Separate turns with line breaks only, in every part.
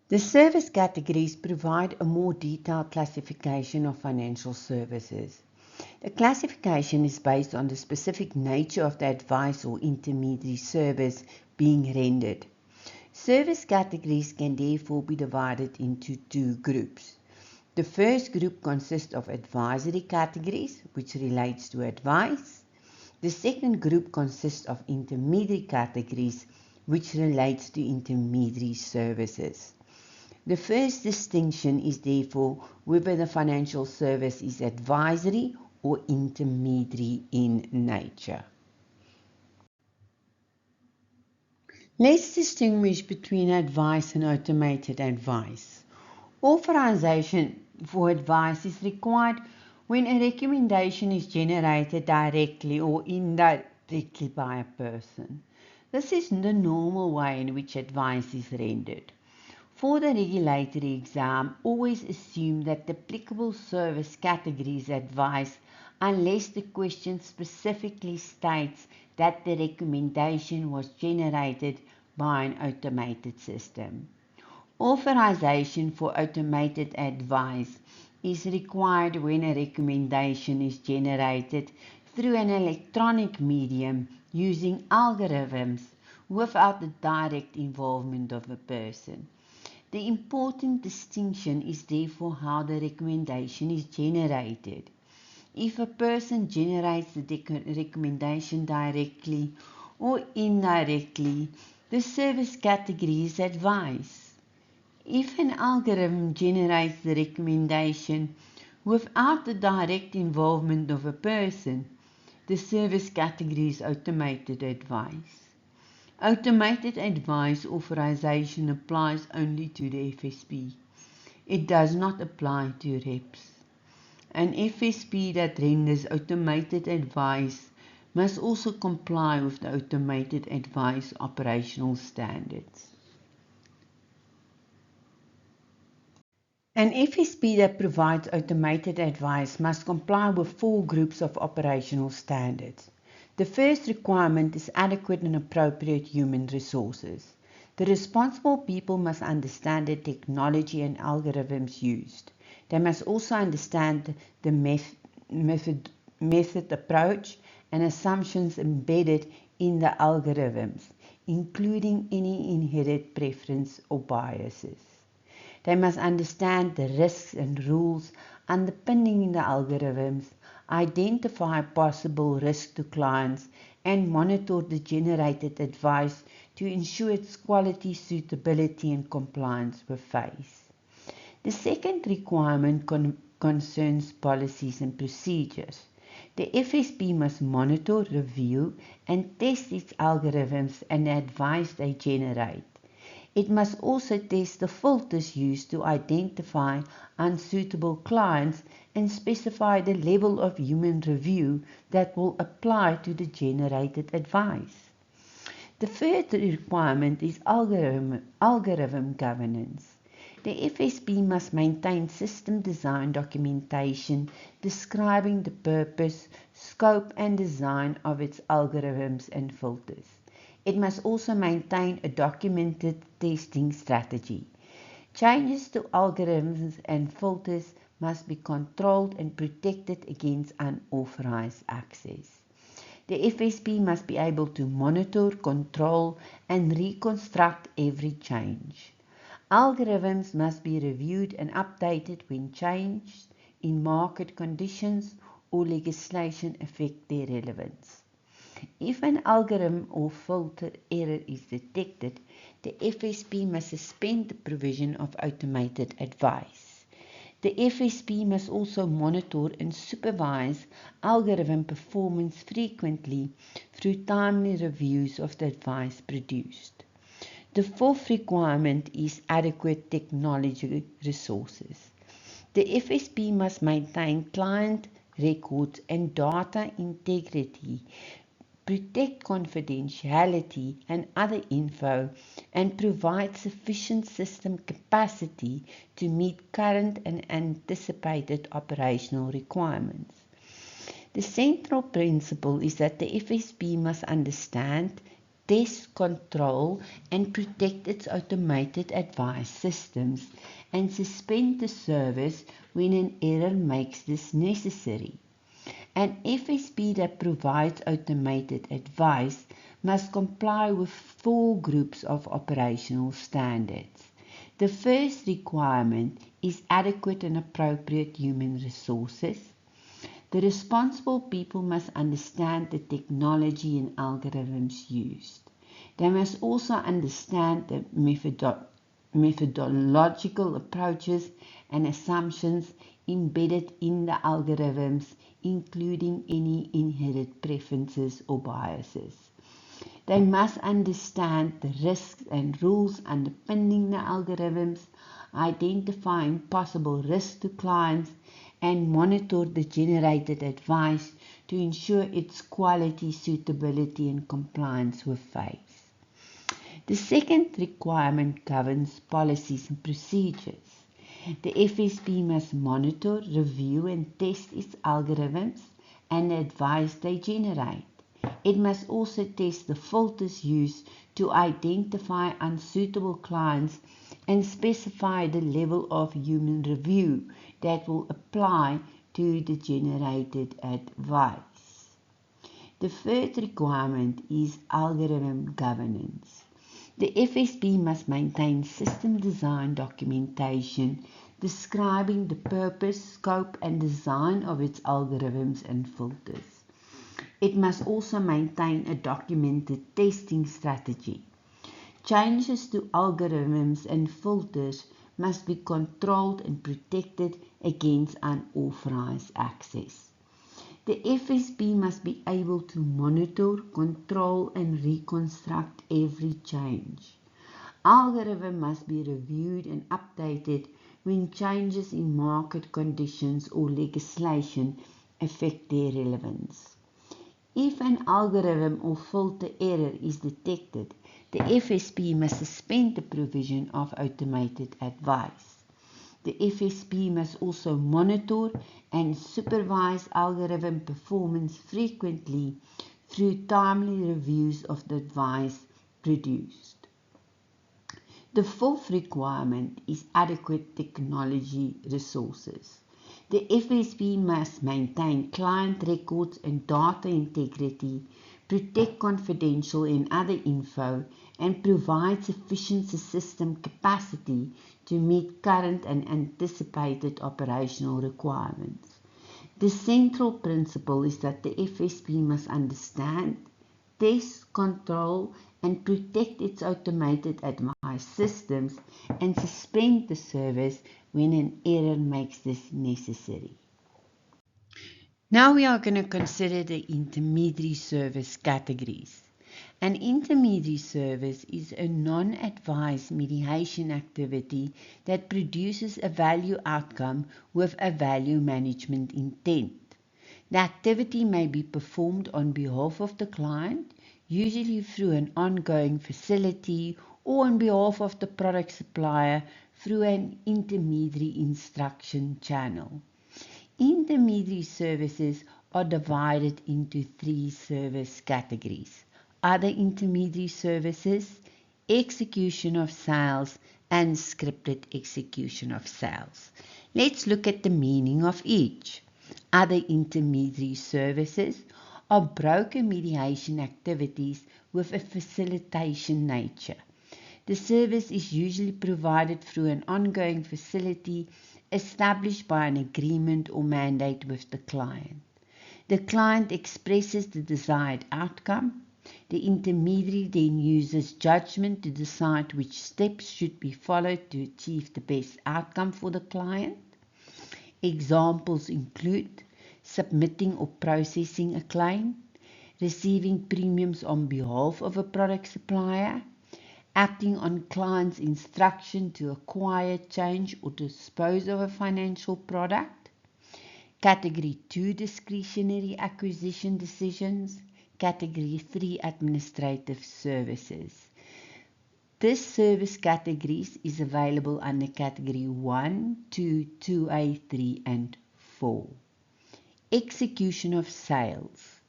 The service categories provide a more detailed classification of financial services. The classification is based on the specific nature of the advice or intermediary service being rendered. Service categories can therefore be divided into two groups. The first group consists of advisory categories, which relates to advice. The second group consists of intermediary categories, which relates to intermediary services. The first distinction is therefore whether the financial service is advisory or intermediary in nature. Let's distinguish between advice and automated advice. Authorization for advice is required when a recommendation is generated directly or indirectly by a person. This is the normal way in which advice is rendered. For the regulatory exam, always assume that the applicable service category is advice unless the question specifically states that the recommendation was generated by an automated system. Authorization for automated advice is required when a recommendation is generated through an electronic medium using algorithms without the direct involvement of a person. The important distinction is therefore how the recommendation is generated. If a person generates the recommendation directly or indirectly, the service category is advice. If an algorithm generates the recommendation without the direct involvement of a person, the service category is automated advice. Automated advice authorization applies only to the FSP. It does not apply to REPS. An FSP that renders automated advice must also comply with the automated advice operational standards. An FSP that provides automated advice must comply with 4 groups of operational standards. The first requirement is adequate and appropriate human resources. The responsible people must understand the technology and algorithms used. They must also understand the method approach and assumptions embedded in the algorithms, including any inherent preference or biases. They must understand the risks and rules underpinning the algorithms, identify possible risk to clients, and monitor the generated advice to ensure its quality, suitability, and compliance with FACE. The second requirement concerns policies and procedures. The FSP must monitor, review, and test its algorithms and the advice they generate. It must also test the filters used to identify unsuitable clients and specify the level of human review that will apply to the generated advice. The third requirement is algorithm governance. The FSP must maintain system design documentation describing the purpose, scope, and design of its algorithms and filters. It must also maintain a documented testing strategy. Changes to algorithms and filters must be controlled and protected against unauthorized access. The FSP must be able to monitor, control, and reconstruct every change. Algorithms must be reviewed and updated when changed in market conditions or legislation affect their relevance. If an algorithm or filter error is detected, the FSP must suspend the provision of automated advice. The FSP must also monitor and supervise algorithm performance frequently through timely reviews of the advice produced. The fourth requirement is adequate technology resources. The FSP must maintain client records and data integrity, protect confidentiality and other info, and provide sufficient system capacity to meet current and anticipated operational requirements. The central principle is that the FSP must understand, test, control, and protect its automated advice systems, and suspend the service when an error makes this necessary. An FSP that provides automated advice must comply with 4 groups of operational standards. The first requirement is adequate and appropriate human resources. The responsible people must understand the technology and algorithms used. They must also understand the methodological approaches and assumptions embedded in the algorithms, including any inherent preferences or biases. They must understand the risks and rules underpinning the algorithms, identifying possible risks to clients, and monitor the generated advice to ensure its quality, suitability, and compliance with FAIS. The second requirement governs policies and procedures. The FSP must monitor, review, and test its algorithms and the advice they generate. It must also test the filters used to identify unsuitable clients and specify the level of human review that will apply to the generated advice. The third requirement is algorithm governance. The FSP must maintain system design documentation describing the purpose, scope, and design of its algorithms and filters. It must also maintain a documented testing strategy. Changes to algorithms and filters must be controlled and protected against unauthorized access. The FSP must be able to monitor, control, and reconstruct every change. Algorithm must be reviewed and updated when changes in market conditions or legislation affect their relevance. If an algorithm or filter error is detected, the FSP must suspend the provision of automated advice. The FSP must also monitor and supervise algorithm performance frequently through timely reviews of the advice produced. The fourth requirement is adequate technology resources. The FSP must maintain client records and data integrity, protect confidential and other info, and provide sufficient system capacity to meet current and anticipated operational requirements. The central principle is that the FSP must understand, test, control, and protect its automated advice systems and suspend the service when an error makes this necessary. Now we are going to consider the intermediary service categories. An intermediary service is a non-advised mediation activity that produces a value outcome with a value management intent. The activity may be performed on behalf of the client, usually through an ongoing facility, or on behalf of the product supplier through an intermediary instruction channel. Intermediary services are divided into 3 service categories: other intermediary services, execution of sales, and scripted execution of sales. Let's look at the meaning of each. Other intermediary services are broker mediation activities with a facilitation nature. The service is usually provided through an ongoing facility established by an agreement or mandate with the client. The client expresses the desired outcome. The intermediary then uses judgment to decide which steps should be followed to achieve the best outcome for the client. Examples include submitting or processing a claim, receiving premiums on behalf of a product supplier, acting on client's instruction to acquire, change, or dispose of a financial product. Category 2, discretionary acquisition decisions. Category 3, administrative services. This service categories is available under Category 1, 2, 2A, 3, and 4. Execution of sales.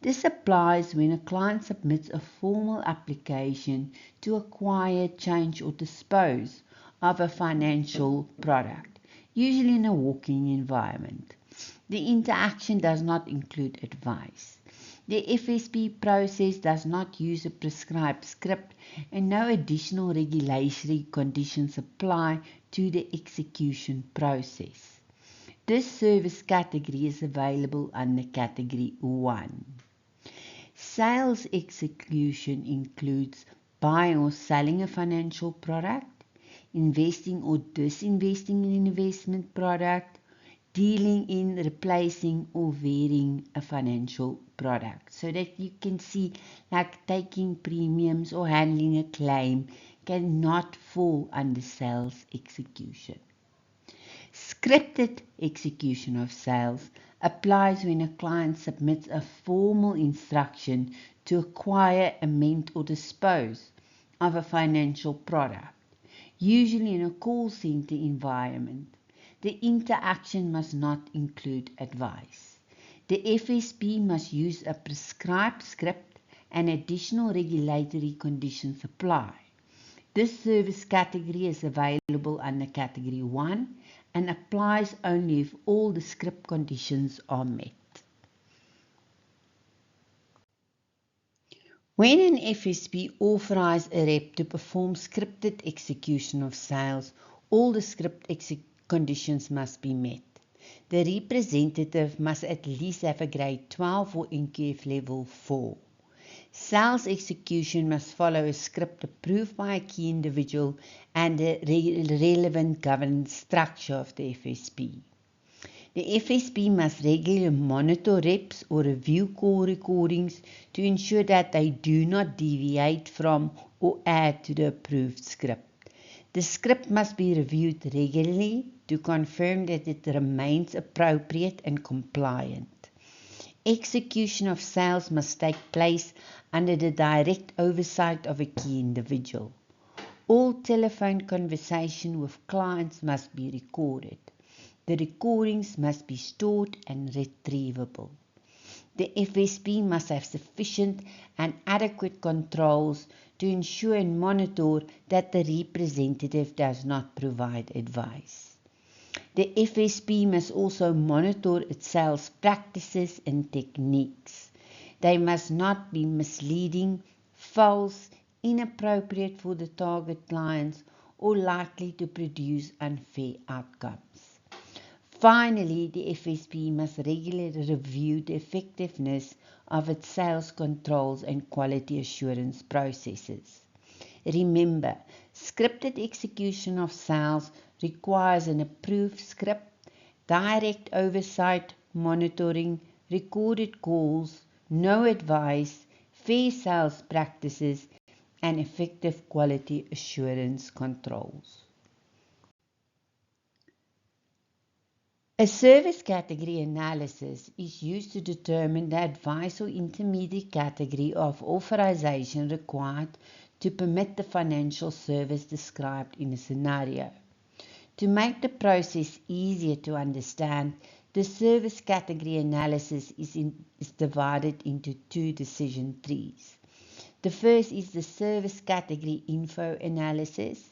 This applies when a client submits a formal application to acquire, change or dispose of a financial product, usually in a walk-in environment. The interaction does not include advice. The FSP process does not use a prescribed script and no additional regulatory conditions apply to the execution process. This service category is available under Category 1. Sales execution includes buying or selling a financial product, investing or disinvesting in an investment product, dealing in, replacing or varying a financial product. So that you can see, like taking premiums or handling a claim cannot fall under sales execution. Scripted execution of sales applies when a client submits a formal instruction to acquire, amend or dispose of a financial product, usually in a call center environment. The interaction must not include advice. The FSP must use a prescribed script and additional regulatory conditions apply. This service category is available under Category 1 and applies only if all the script conditions are met. When an FSP authorizes a rep to perform scripted execution of sales, all the script conditions must be met. The representative must at least have a grade 12 or NQF level 4. Sales execution must follow a script approved by a key individual and the relevant governance structure of the FSP. The FSP must regularly monitor reps or review call recordings to ensure that they do not deviate from or add to the approved script. The script must be reviewed regularly to confirm that it remains appropriate and compliant. Execution of sales must take place under the direct oversight of a key individual. All telephone conversation with clients must be recorded. The recordings must be stored and retrievable. The FSP must have sufficient and adequate controls to ensure and monitor that the representative does not provide advice. The FSP must also monitor its sales practices and techniques. They must not be misleading, false, inappropriate for the target clients, or likely to produce unfair outcomes. Finally, the FSP must regularly review the effectiveness of its sales controls and quality assurance processes. Remember, scripted execution of sales requires an approved script, direct oversight, monitoring, recorded calls, no advice, fair sales practices, and effective quality assurance controls. A service category analysis is used to determine the advice or intermediate category of authorization required to permit the financial service described in a scenario. To make the process easier to understand, the service category analysis is divided into two decision trees. The first is the service category info analysis.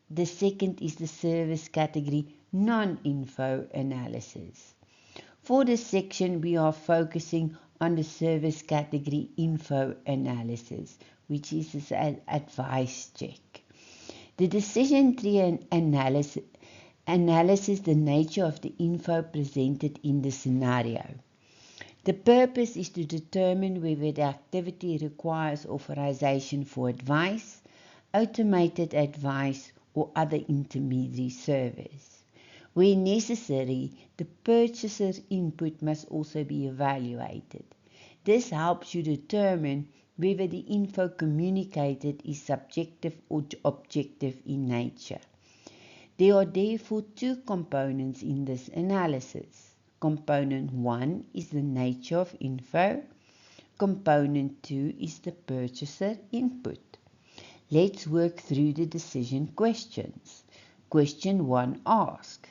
The second is the service category non-info analysis. For this section, we are focusing on the service category info analysis, which is an advice check. The decision tree analysis the nature of the info presented in the scenario. The purpose is to determine whether the activity requires authorization for advice, automated advice, or other intermediary service. Where necessary, the purchaser's input must also be evaluated. This helps you determine whether the info communicated is subjective or objective in nature. There are therefore two components in this analysis. Component 1 is the nature of info. Component 2 is the purchaser input. Let's work through the decision questions. Question 1 asks,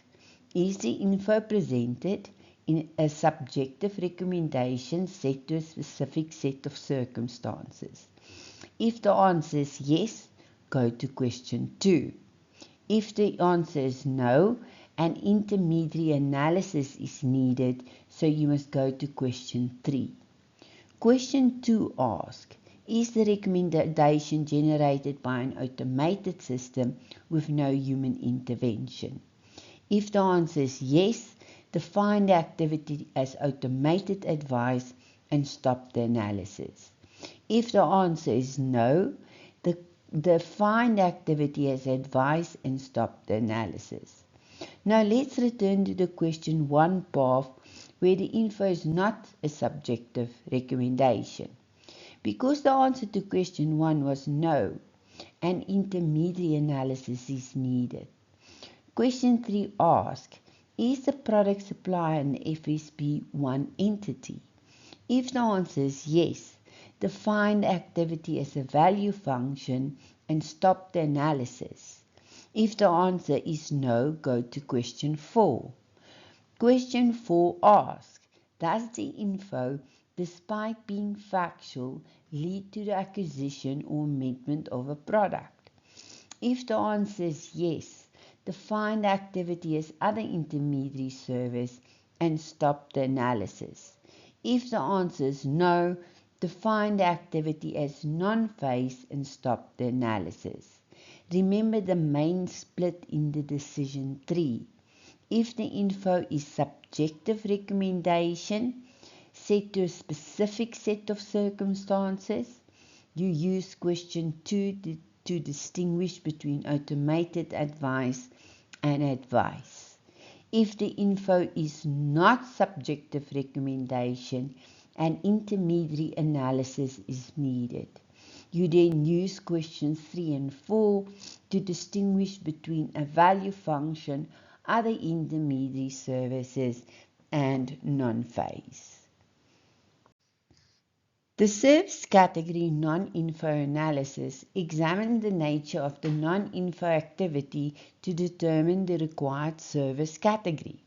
is the info presented in a subjective recommendation set to a specific set of circumstances? If the answer is yes, go to question 2. If the answer is no, an intermediary analysis is needed, so you must go to question 3. Question 2 asks, is the recommendation generated by an automated system with no human intervention? If the answer is yes, define the activity as automated advice and stop the analysis. If the answer is no, define the activity as advice and stop the analysis. Now let's return to the question 1 path where the info is not a subjective recommendation. Because the answer to question 1 was no, an intermediary analysis is needed. Question 3 asks, is the product supplier an FSP one entity? If the answer is yes, define the activity as a value function and stop the analysis. If the answer is no, go to question 4. Question 4 asks, does the info, despite being factual, lead to the acquisition or amendment of a product? If the answer is yes, define the activity as other intermediary service and stop the analysis. If the answer is no, define the activity as non-phase and stop the analysis. Remember the main split in the decision tree. If the info is subjective recommendation set to a specific set of circumstances, you use question 2 to distinguish between automated advice and advice. If the info is not subjective recommendation, an intermediary analysis is needed. You then use questions 3 and 4 to distinguish between a value function, other intermediary services, and non-phase. The service category non-info analysis examines the nature of the non-info activity to determine the required service category.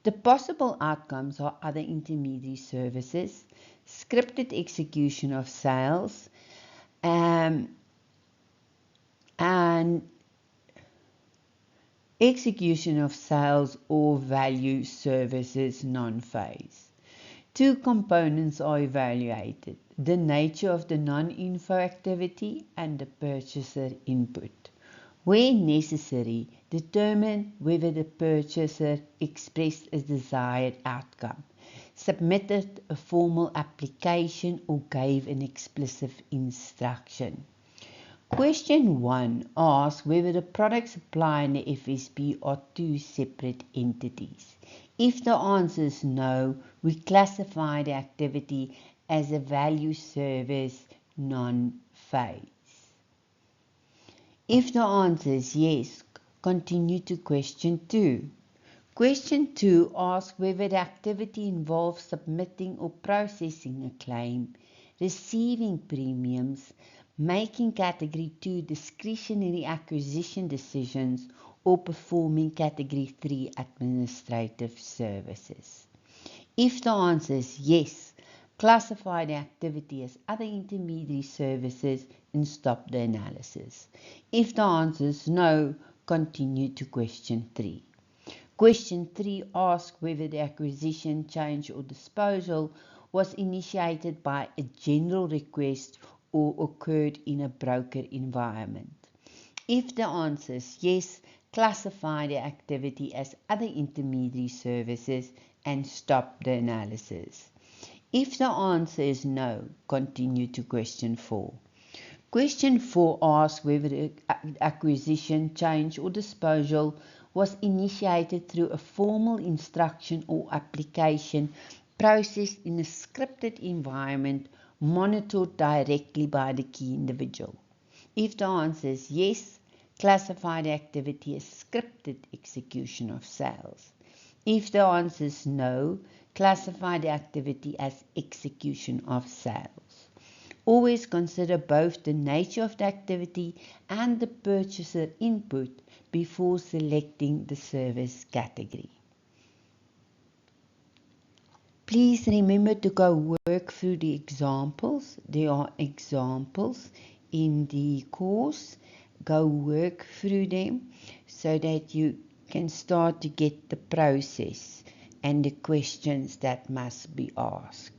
The possible outcomes are other intermediary services, scripted execution of sales, and execution of sales or value services non-phase. 2 components are evaluated: the nature of the non-info activity and the purchaser input. Where necessary, determine whether the purchaser expressed a desired outcome, submitted a formal application, or gave an explicit instruction. Question 1 asks whether the product supplier and the FSP are 2 separate entities. If the answer is no, we classify the activity as a value service non-phase. If the answer is yes, continue to question 2. Question 2 asks whether the activity involves submitting or processing a claim, receiving premiums, making Category 2 discretionary acquisition decisions, or performing Category 3 administrative services. If the answer is yes, classify the activity as other intermediary services and stop the analysis. If the answer is no, continue to question 3. Question 3 asks whether the acquisition, change, or disposal was initiated by a general request or occurred in a broker environment. If the answer is yes, classify the activity as other intermediary services and stop the analysis. If the answer is no, continue to question 4. Question 4 asks whether the acquisition, change, or disposal was initiated through a formal instruction or application processed in a scripted environment monitored directly by the key individual. If the answer is yes, classify the activity as scripted execution of sales. If the answer is no, classify the activity as execution of sales. Always consider both the nature of the activity and the purchaser input before selecting the service category. Please remember to go work through the examples. There are examples in the course. Go work through them so that you can start to get the process and the questions that must be asked.